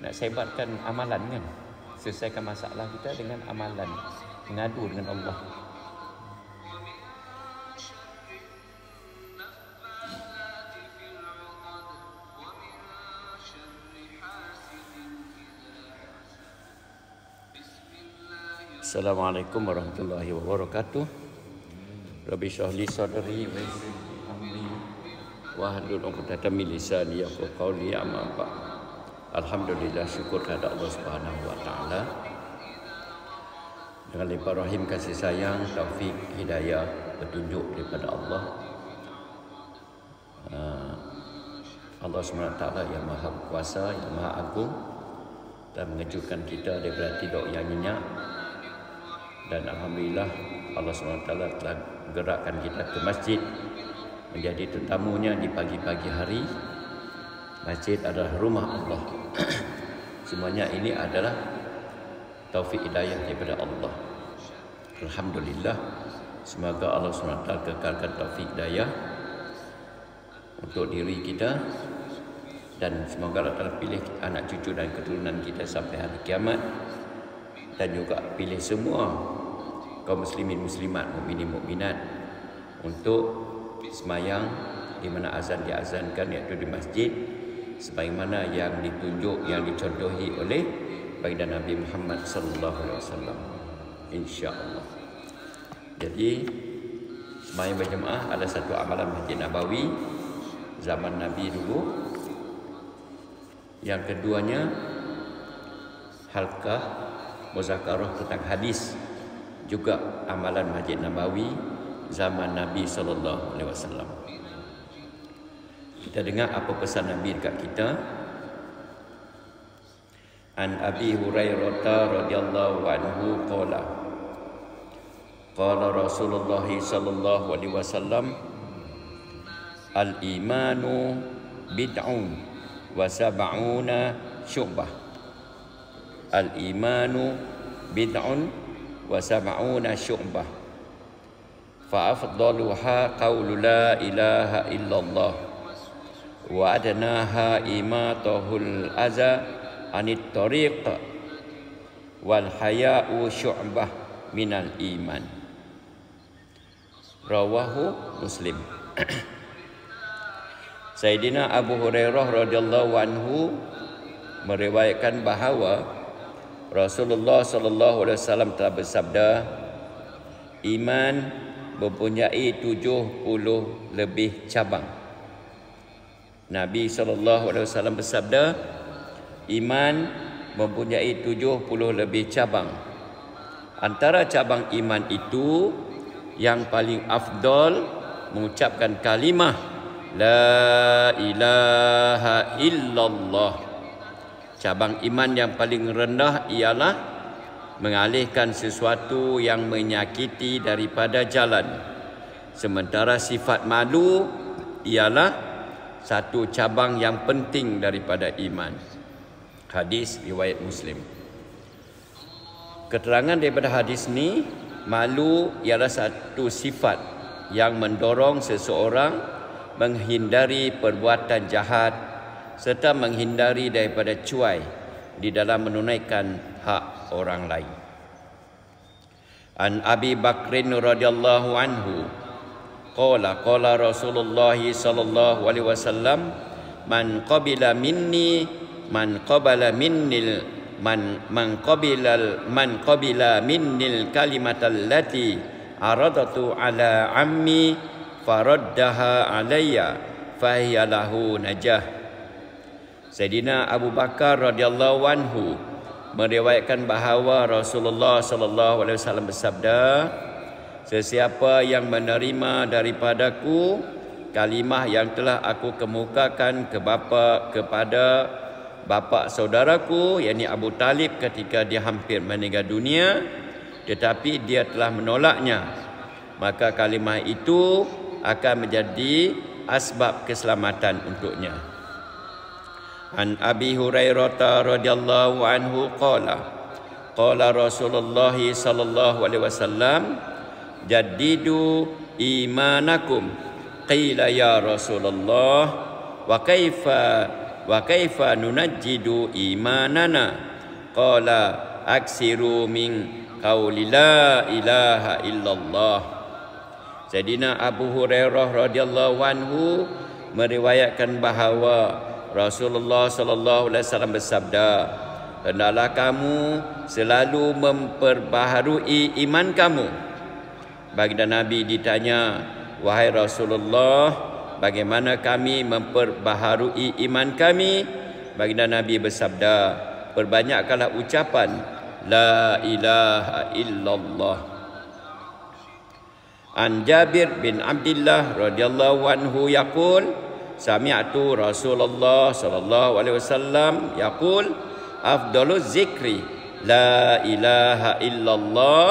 Nak sebatkan amalan kan. Selesaikan masalah kita dengan amalan. Mengadu dengan Allah. Assalamualaikum warahmatullahi wabarakatuh. Rabbi shrah li sadri wa yassir li amri wahlul 'uqdatam min lisani yafqahu qawli. Amma ba'd. Alhamdulillah, syukur kepada Allah Subhanahu wa taala. Dengan limpah rahim kasih sayang, taufik, hidayah, petunjuk daripada Allah. Allah SWT yang maha kuasa, yang maha agung, dan mengejutkan kita daripada tidur yang nyenyak. Dan Alhamdulillah Allah SWT telah gerakkan kita ke masjid menjadi tetamunya di pagi-pagi hari. Masjid adalah rumah Allah. Semuanya ini adalah taufik hidayah daripada Allah. Alhamdulillah. Semoga Allah SWT kekalkan taufik hidayah untuk diri kita. Dan semoga Allah Ta'ala pilih anak cucu dan keturunan kita sampai hari kiamat. Dan juga pilih semua kaum muslimin muslimat, mukminin mukminat untuk semayang di mana azan diazankan, iaitu di masjid, sebagaimana yang ditunjuk, yang dicontohi oleh baginda Nabi Muhammad sallallahu alaihi wasallam, insya-Allah. Jadi semayang berjemaah adalah satu amalan Masjid Nabawi zaman Nabi dulu. Yang keduanya halqah muzakarah tentang hadis, juga amalan Masjid Nabawi zaman Nabi sallallahu alaihi wasallam. Kita dengar apa pesan Nabi dekat kita. An Abi Hurairah radhiyallahu anhu qala qala Rasulullah sallallahu alaihi wasallam al imanu bid'un wa sab'una syu'bah. Al imanu bid'un wa sab'una syu'bah. Fa afdaluha qawlu la ilaha illallah wa adnaha imatahul aza anit tariq wal haya'u syu'bah minal iman. Rawahu Muslim. Sayyidina Abu Hurairah radhiyallahu anhu meriwayatkan bahawa Rasulullah sallallahu alaihi wasallam telah bersabda, iman mempunyai 70 lebih cabang. Nabi sallallahu alaihi wasallam bersabda, iman mempunyai 70 lebih cabang. Antara cabang iman itu yang paling afdal mengucapkan kalimah la ilaha illallah. Cabang iman yang paling rendah ialah mengalihkan sesuatu yang menyakiti daripada jalan. Sementara sifat malu ialah satu cabang yang penting daripada iman. Hadis riwayat Muslim. Keterangan daripada hadis ni, malu ialah satu sifat yang mendorong seseorang menghindari perbuatan jahat serta menghindari daripada cuai di dalam menunaikan hak orang lain. An Abi Bakrin radhiyallahu anhu qala qala Rasulullah sallallahu alaihi wasallam man qabila minni man qabala minnil man qabila minnil kalimatal lati aradatu ala ammi faraddaha alayya fahiya lahu najah. Sayyidina Abu Bakar radhiyallahu anhu meriwayatkan bahawa Rasulullah sallallahu alaihi wasallam bersabda, sesiapa yang menerima daripadaku kalimah yang telah aku kemukakan kepada bapa saudaraku, yakni Abu Talib, ketika dia hampir meninggal dunia, tetapi dia telah menolaknya, maka kalimah itu akan menjadi asbab keselamatan untuknya. An Abi Hurairah radhiyallahu anhu qala qala Rasulullah sallallahu alaihi wasallam jaddidu imanakum. Qila ya Rasulullah wa kaifa wa kaifa nunajjidu imanana? Qala aksiru min qauli la ilaha illallah. Sayyidina Abu Hurairah radhiyallahu anhu meriwayatkan bahawa Rasulullah sallallahu alaihi wasallam bersabda, hendaklah kamu selalu memperbaharui iman kamu. Baginda Nabi ditanya, wahai Rasulullah, bagaimana kami memperbaharui iman kami? Baginda Nabi bersabda, perbanyakkanlah ucapan la ilaha illallah. An Jabir bin Abdullah radhiyallahu anhu yaqul, sami'tu Rasulullah sallallahu alaihi wasallam yaqul, afdaluz zikri la ilaha illallah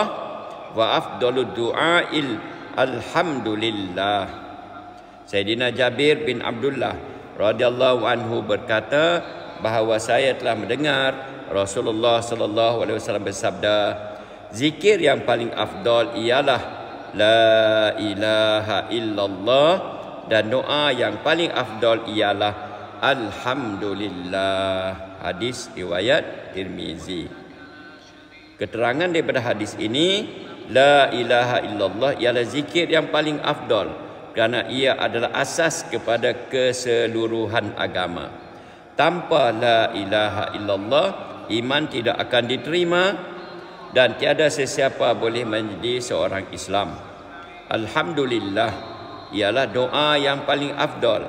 wa afdalud du'ail alhamdulillah. Sayyidina Jabir bin Abdullah radhiyallahu anhu berkata bahawa saya telah mendengar Rasulullah sallallahu alaihi wasallam bersabda, zikir yang paling afdal ialah la ilaha illallah, dan doa yang paling afdal ialah alhamdulillah. Hadis riwayat Tirmizi. Keterangan daripada hadis ini, la ilaha illallah ialah zikir yang paling afdal kerana ia adalah asas kepada keseluruhan agama. Tanpa la ilaha illallah, iman tidak akan diterima dan tiada sesiapa boleh menjadi seorang Islam. Alhamdulillah ialah doa yang paling afdal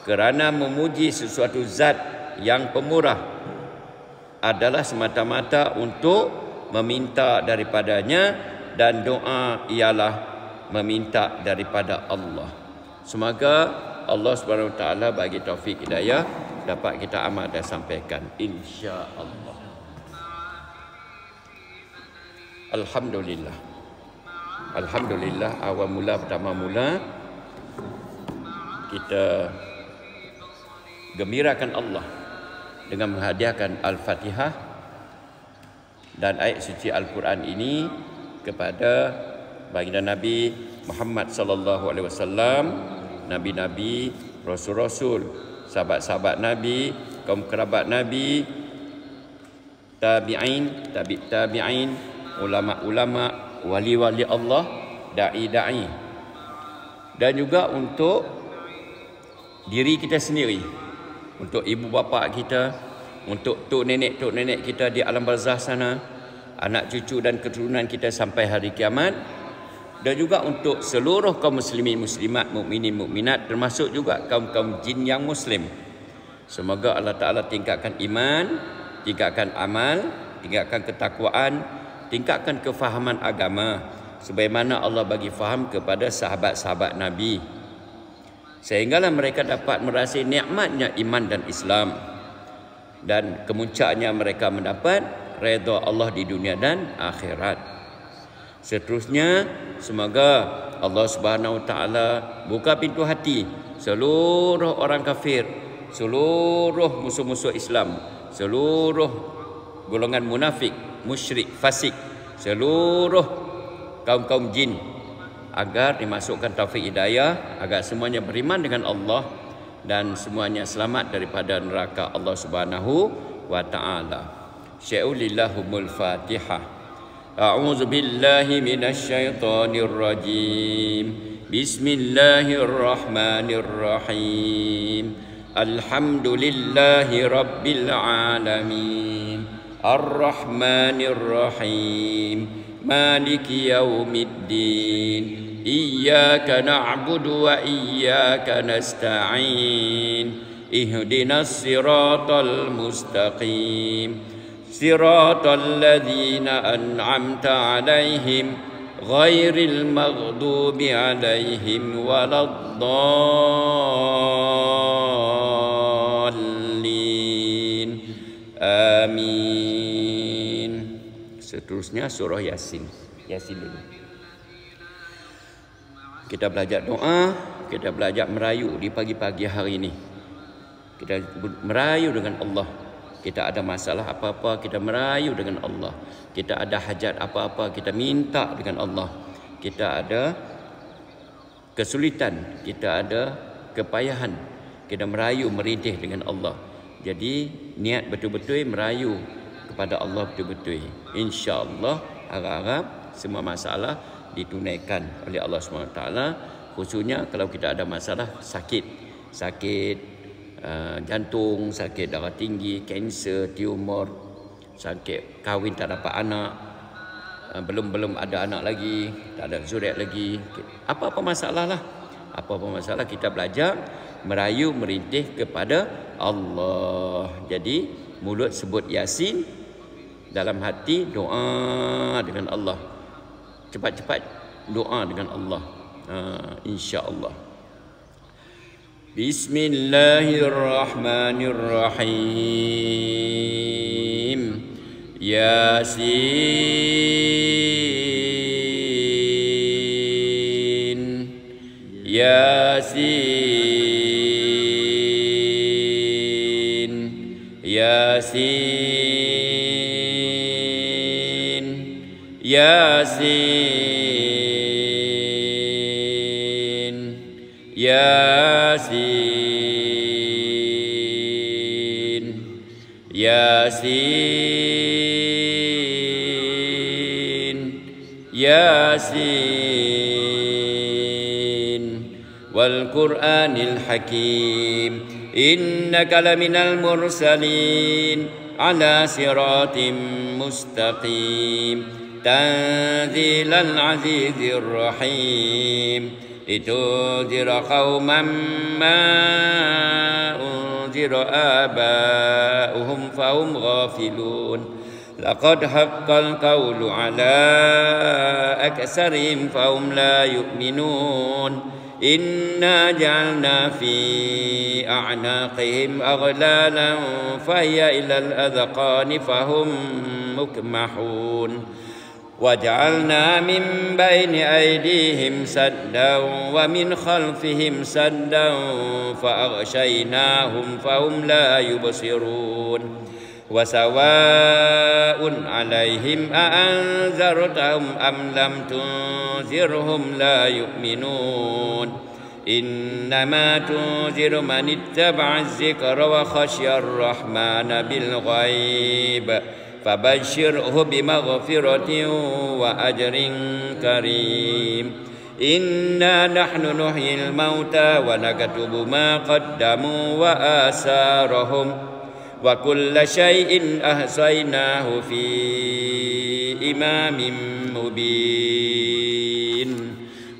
kerana memuji sesuatu zat yang pemurah adalah semata-mata untuk meminta daripadanya, dan doa ialah meminta daripada Allah. Semoga Allah Subhanahu Wa Taala bagi taufik hidayah dapat kita amal dan sampaikan, insya-Allah. Alhamdulillah. Alhamdulillah, awal mula pertama mula kita gembirakan Allah dengan menghadiahkan Al-Fatihah dan ayat suci Al-Quran ini kepada baginda Nabi Muhammad sallallahu alaihi wasallam, nabi-nabi, rasul-rasul, sahabat-sahabat Nabi, kaum kerabat Nabi, tabi'in, tabi'in, ulama-ulama, wali-wali Allah, da'i-da'i, dan juga untuk diri kita sendiri, untuk ibu bapa kita, untuk tok nenek kita di alam barzah sana, anak cucu dan keturunan kita sampai hari kiamat, dan juga untuk seluruh kaum muslimin muslimat, mukminin mukminat, termasuk juga kaum-kaum jin yang muslim. Semoga Allah Ta'ala tingkatkan iman, tingkatkan amal, tingkatkan ketakwaan, tingkatkan kefahaman agama sebagaimana Allah bagi faham kepada sahabat-sahabat Nabi, sehinggalah mereka dapat merasai nikmatnya iman dan Islam, dan kemuncaknya mereka mendapat redha Allah di dunia dan akhirat. Seterusnya, semoga Allah Subhanahu Wa Taala buka pintu hati seluruh orang kafir, seluruh musuh-musuh Islam, seluruh golongan munafik, musyrik, fasik, seluruh kaum-kaum jin, agar dimasukkan taufik hidayah, agar semuanya beriman dengan Allah dan semuanya selamat daripada neraka Allah Subhanahu Wa Taala. Sya'ulillahumul Fatihah. A'udzu billahi minasy syaithanir rajim. Bismillahirrahmanirrahim. Alhamdulillahi rabbil alamin. Ar-Rahmanir-Rahim. Maliki yaumiddin. Iyyaka na'budu wa iyyaka nasta'in. Ihdinas siratal mustaqim. Siratal ladzina an'amta 'alaihim ghairil maghdubi 'alaihim waladdallin. Amin. Seterusnya surah Yasin. Yasin dulu. Kita belajar doa, kita belajar merayu di pagi-pagi hari ini. Kita merayu dengan Allah. Kita ada masalah apa-apa, kita merayu dengan Allah. Kita ada hajat apa-apa, kita minta dengan Allah. Kita ada kesulitan, kita ada kepayahan, kita merayu merintih dengan Allah. Jadi niat betul-betul merayu kepada Allah betul-betul. InsyaAllah harap-harap semua masalah ditunaikan oleh Allah SWT. Khususnya kalau kita ada masalah sakit jantung, sakit darah tinggi, kanser, tumor, sakit kahwin tak dapat anak, belum ada anak lagi, tak ada zuriat lagi, apa-apa masalah lah, apa-apa masalah kita belajar merayu merintih kepada Allah. Jadi mulut sebut Yasin, dalam hati doa dengan Allah. Cepat-cepat doa dengan Allah. InsyaAllah. Bismillahirrahmanirrahim. Yasin. Yasin. Yasin. Yasin. Yasin. Yasin. Yasin. Wal Qur'anil Hakim. Innaka laminal mursalin ala siratim mustaqim. Tanzilal azizir rahim. Litudhira qauman ma unzira aba'uhum fahum ghafilun. Laqad haqqal qawlu ala aksarihim fahum la yu'minun. Inna ja'alna fi a'naqihim aghlalan fahiya ilal adhqani fahum mukmahun. وجعلنا من بين أيديهم سدا ومن خلفهم سدا فأغشيناهم فهم لا يبصرون. وسواء عليهم أأنذرتهم أم لم تنذرهم لا يؤمنون. إنما تنذر من اتبع الذكر وخشي الرحمن بالغيب. فبشره بمغفرة وأجر كريم. إنا نحن نحيي الموتى ونكتب ما قدموا وآثارهم وكل شيء أحصيناه في إمام مبين.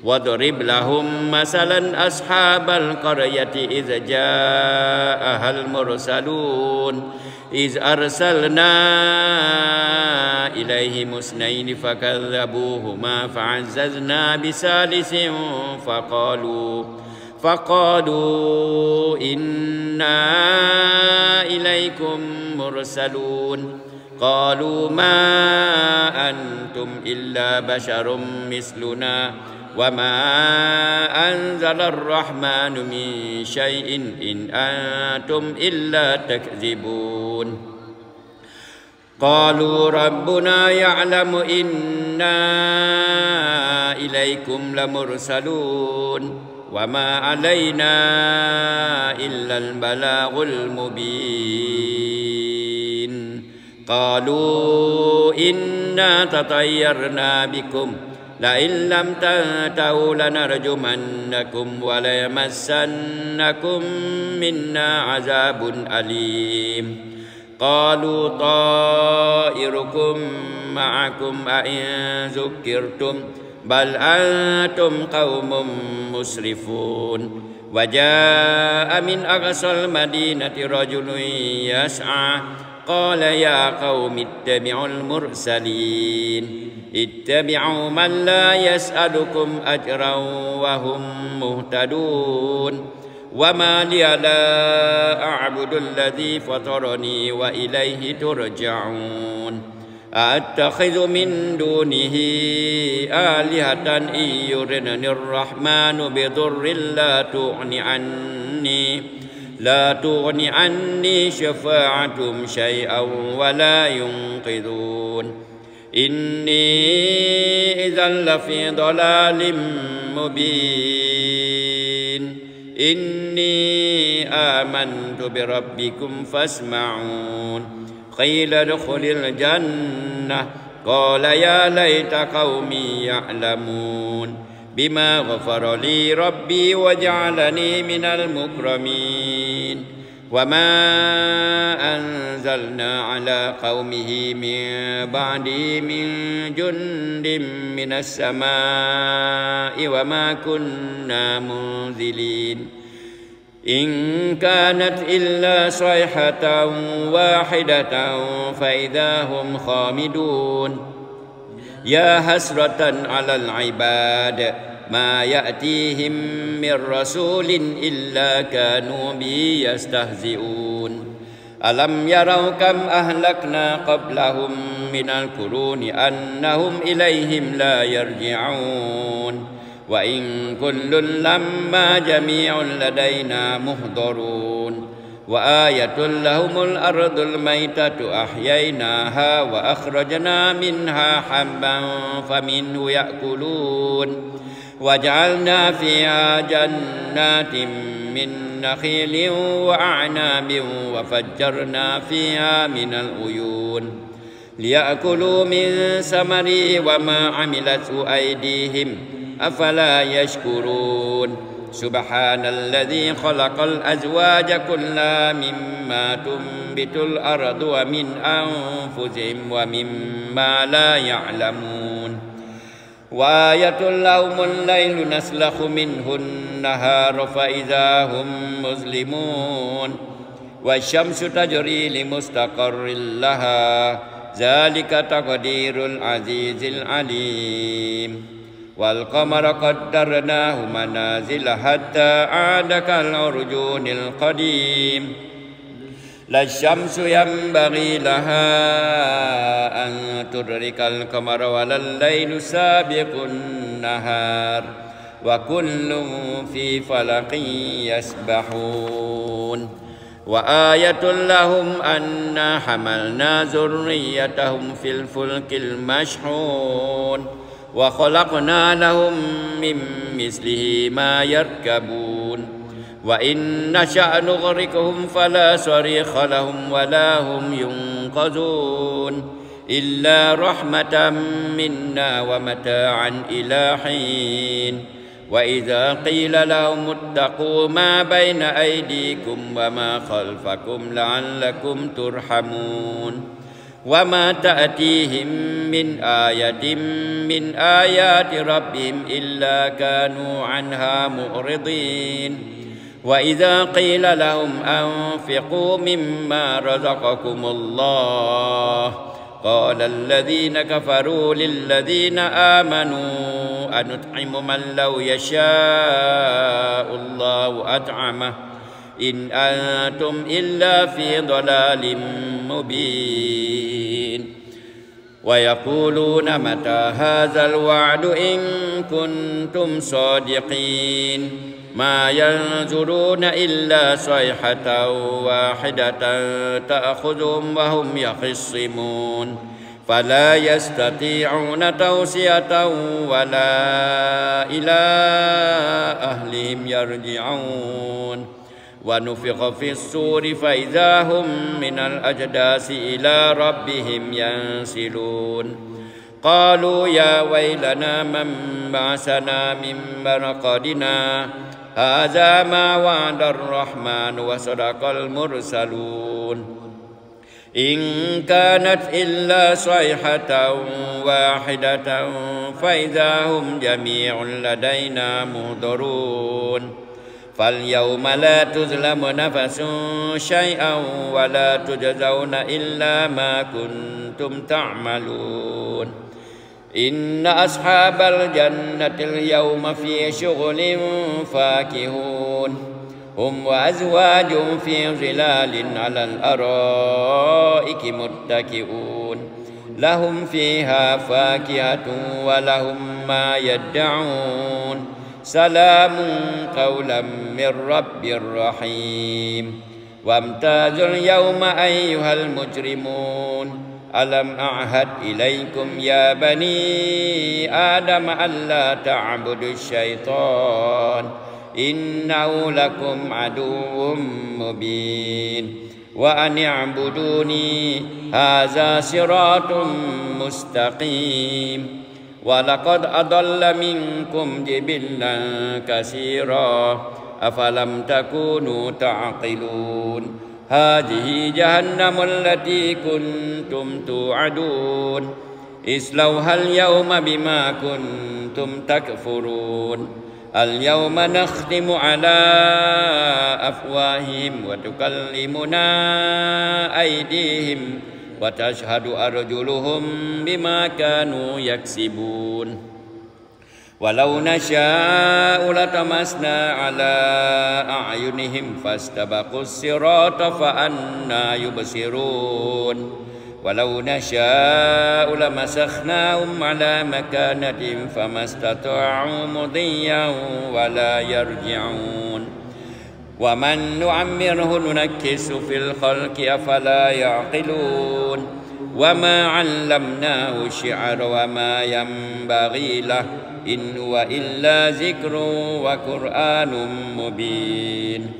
واضرب لهم مثلا أصحاب القرية إذ جاءها المرسلون. إذ أرسلنا إليهم اثنين فكذبوهما فعززنا بثالث فقالوا إنا إليكم مرسلون. قالوا ما أنتم إلا بشر مثلنا وما أنزل الرحمن من شيء إن أنتم إلا تكذبون. قالوا ربنا يعلم إنا إليكم لمرسلون وما علينا إلا البلاغ المبين. قالوا إنا تطيرنا بكم لئن لم تنتهوا لنرجمنكم وليمسنكم منا عذاب أليم. قالوا طائركم معكم أئن ذكرتم بل أنتم قوم مسرفون. وجاء من أقصى المدينة رجل يسعى قال يا قوم اتبعوا المرسلين. اتبعوا من لا يسألكم أجرا وهم مهتدون. وما لي لا أعبد الذي فطرني وإليه ترجعون. أتخذ من دونه آلهة إن يردني الرحمن بضر لا تغن عني شفاعتهم شيئا ولا ينقذون. إني إذا لفي ضلال مبين. إني آمنت بربكم فاسمعون قيل ادخل الجنة قال يا ليت قومي يعلمون بما غفر لي ربي وجعلني من المكرمين وما أنزلنا على قومه من بعده من جند من السماء وما كنا منزلين إن كانت إلا صيحة واحدة فإذا هم خامدون يا حسرة على العباد ما يأتيهم من رسول إلا كانوا به يستهزئون ألم يروا كم أهلكنا قبلهم من القرون أنهم إليهم لا يرجعون وإن كل لما جميع لدينا محضرون وآية لهم الأرض الميتة أحييناها وأخرجنا منها حبا فمنه يأكلون وجعلنا فيها جنات من نخيل وأعناب وفجرنا فيها من العيون ليأكلوا من ثمره وما عملته أيديهم أفلا يشكرون سبحان الذي خلق الأزواج كلها مما تنبت الأرض ومن أنفسهم ومما لا يعلمون وآية لهم الليل نسلخ منه النهار فإذا هم مظلمون والشمس تجري لمستقر لها ذلك تقدير العزيز العليم والقمر قدرناه منازل حتى عاد كالعرجون القديم لا الشمس ينبغي لها أن تدرك القمر ولا الليل سابق النهار وكل في فلك يسبحون وآية لهم أنا حملنا ذريتهم في الفلك المشحون وخلقنا لهم من مثله ما يركبون وإن نشأ نغرقهم فلا صريخ لهم ولا هم ينقذون إلا رحمة منا ومتاعا إلى حين وإذا قيل لهم اتقوا ما بين أيديكم وما خلفكم لعلكم ترحمون وما تأتيهم من آية من آيات ربهم إلا كانوا عنها معرضين وإذا قيل لهم أنفقوا مما رزقكم الله قال الذين كفروا للذين آمنوا أنطعم من لو يشاء الله أطعمه إن أنتم إلا في ضلال مبين ويقولون متى هذا الوعد إن كنتم صادقين ما ينظرون إلا صيحة واحدة تأخذهم وهم يخصمون فلا يستطيعون توصية ولا إلى أهلهم يرجعون ونفخ في الصور فإذا هم من الأجداث إلى ربهم ينسلون قالوا يا ويلنا من بعثنا من مرقدنا هذا ما وعد الرحمن وصدق المرسلون إن كانت إلا صيحة واحدة فإذا هم جميع لدينا محضرون فاليوم لا تظلم نفس شيئا ولا تجزون إلا ما كنتم تعملون إن أصحاب الجنة اليوم في شغل فاكهون هم وأزواج في ظلال على الأرائك متكئون لهم فيها فاكهة ولهم ما يدعون سلام قولا من رب رحيم وامتازوا اليوم أيها المجرمون ألم أعهد إليكم يا بني آدم ألا تعبدوا الشيطان إنه لكم عدو مبين وأن اعبدوني هذا صراط مستقيم ولقد أضل منكم جبلا كثيرا أفلم تكونوا تعقلون هذه جهنم التي كنتم توعدون اصلوها اليوم بما كنتم تكفرون اليوم نختم على أفواههم وتكلمنا أيديهم وتشهد أرجلهم بما كانوا يكسبون ولو نشاء لطمسنا على أعينهم فاستبقوا الصراط فأنى يبصرون ولو نشاء لمسخناهم على مكانتهم فما استطاعوا مضيا ولا يرجعون ومن نعمره ننكس في الخلق أفلا يعقلون وما علمناه الشعر وما ينبغي له إن هو إلا ذكر وقرآن مبين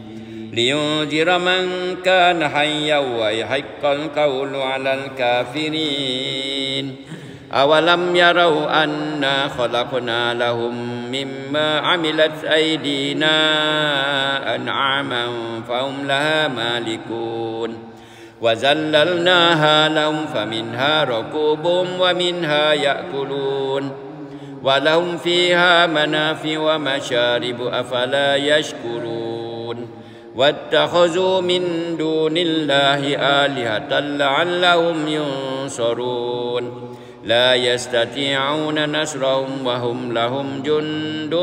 لينذر من كان حيا ويحق القول على الكافرين أولم يروا أنا خلقنا لهم مما عملت أيدينا أنعاما فهم لها مالكون وذللناها لهم فمنها ركوبهم ومنها يأكلون ولهم فيها منافع ومشارب أفلا يشكرون واتخذوا من دون الله آلهة لعلهم ينصرون لا يستطيعون نصرهم وهم لهم جند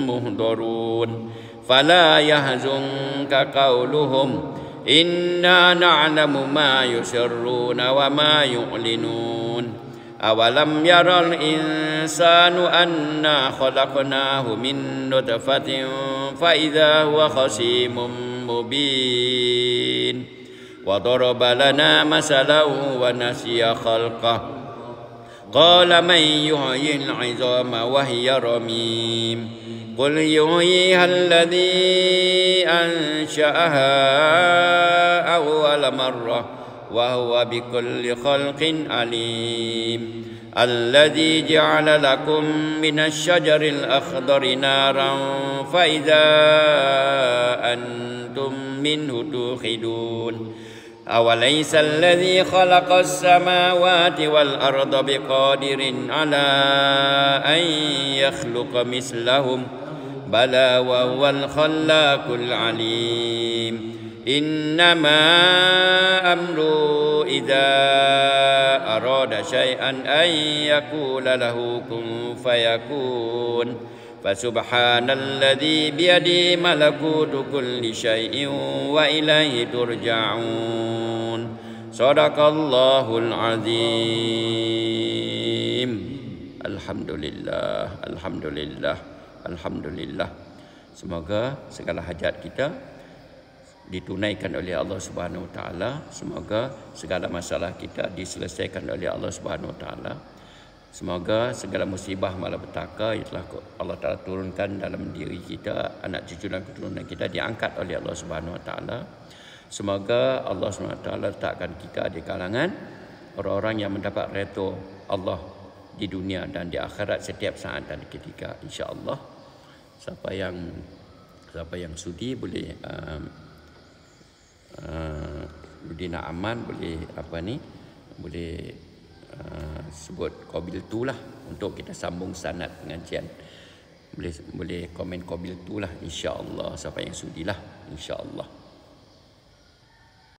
مهضرون فلا يحزنك قولهم إنا نعلم ما يسرون وما يعلنون أولم ير الإنسان أنا خلقناه من نطفة فإذا هو خصيم مبين وضرب لنا مثلا ونسي خلقه قال من يحيي العظام وهي رميم قل يحييها الذي أنشأها أول مرة وهو بكل خلق عليم الذي جعل لكم من الشجر الأخضر نارا فإذا أنتم منه توقدون أوليس الذي خلق السماوات والأرض بقادر على أن يخلق مثلهم بلى وهو الخلاق العليم إنما أمره إذا أراد شيئا أن يقول له كن فيكون فسبحان الذي بيده ملكوت كل شيء وإليه ترجعون صدق الله العظيم الحمد لله الحمد لله الحمد لله. Semoga segala hajat kita ditunaikan oleh Allah Subhanahu Wa Taala. Semoga segala masalah kita diselesaikan oleh Allah Subhanahu Wa Taala. Semoga segala musibah malapetaka yang telah Allah Taala turunkan dalam diri kita, anak cucu dan keturunan kita diangkat oleh Allah Subhanahu Wa Taala. Semoga Allah Subhanahu Wa Taala letakkan kita di kalangan orang-orang yang mendapat redha Allah di dunia dan di akhirat setiap saat dan ketika, insya-Allah. Siapa yang sudi boleh Ludina Aman boleh boleh sebut qabil tu lah untuk kita sambung sanad pengajian. Boleh komen qabil tu lah, insya-Allah, siapa yang sudilah, insya-Allah.